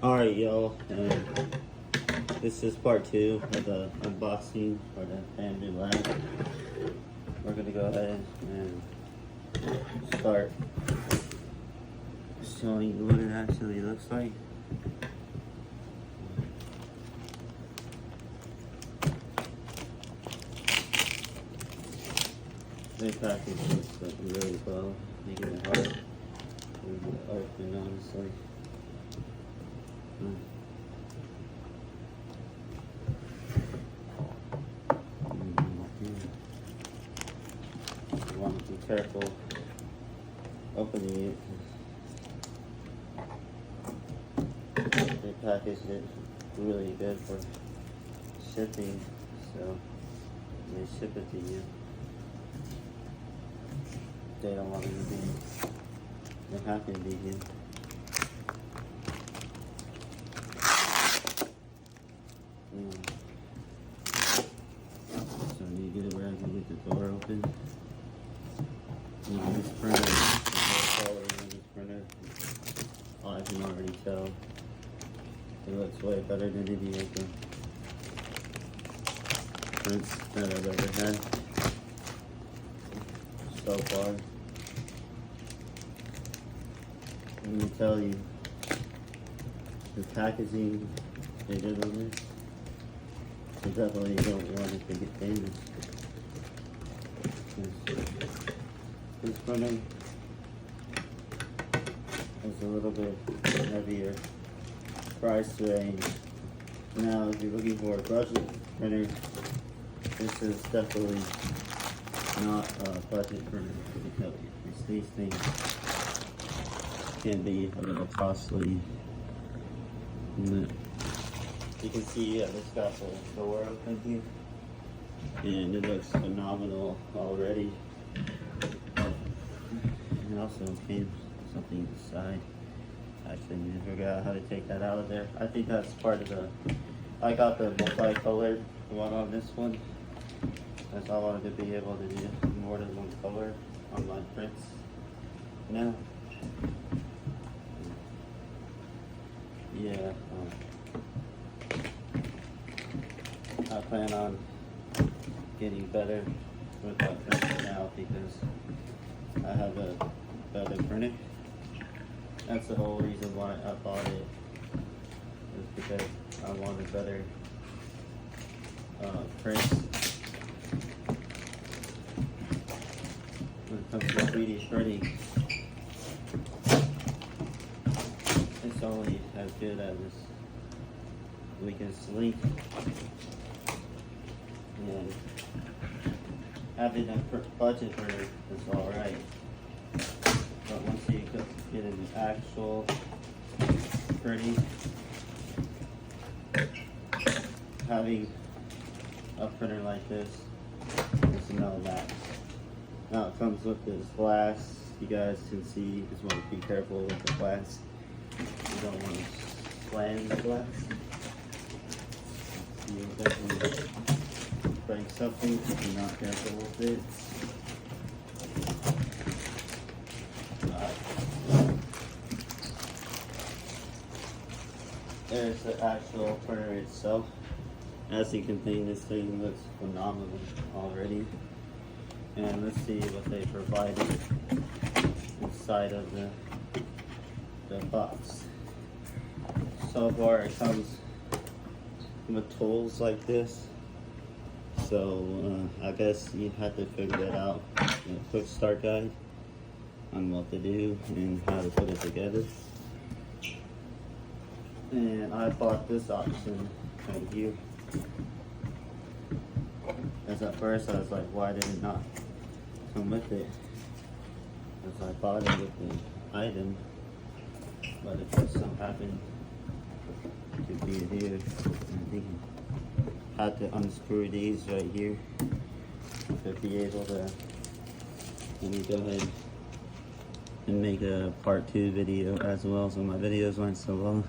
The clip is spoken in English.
Alright, y'all, this is part 2 of the unboxing for the Bambu lamp. We're gonna go ahead and start showing you what it actually looks like. They package this like really well, making it hard to open, honestly. You want to be careful opening it. They packaged it really good for shipping, so they ship it to you. They don't want it to be, they have to be here. So you get it where I can get the door open. And this printer, the quality of this printer, I can already tell it looks way better than any of the prints that I've ever had so far. Let me tell you, the packaging they did on this, you definitely don't want it to get damaged. This printer is a little bit heavier price range. Now, if you're looking for a budget printer, this is definitely not a budget printer. Because these things can be a little costly. You can see it's got the door open here, and it looks phenomenal already. It also came with something inside. Actually, I need to figure out how to take that out of there. I think that's part of the, I got the multicolored one on this one, because I wanted to be able to do more than one color on my prints now. Yeah, I plan on getting better with my printer now because I have a better printer. That's the whole reason why I bought it, is because I wanted better prints. When it comes to 3D printing, it's only as good as this weakest link. And having a budget printer is alright. But once you get an actual printing, having a printer like this is no match. Now it comes with this glass. You guys can see, you just want to be careful with the glass. You don't want to slam the glass. You'll definitely break something if you're not careful with it. There's the actual printer itself. As you can see, this thing looks phenomenal already. And let's see what they provided inside of the box. So far it comes with tools like this. So I guess you have to figure that out. A quick start guide on what to do and how to put it together. And I bought this option right here. As at first I was like, why did it not come with it? Because I bought it with the item, but it just so happened to be here. I think I had to unscrew these right here to be able to, let me go ahead and make a part 2 video as well, so my videos weren't so long.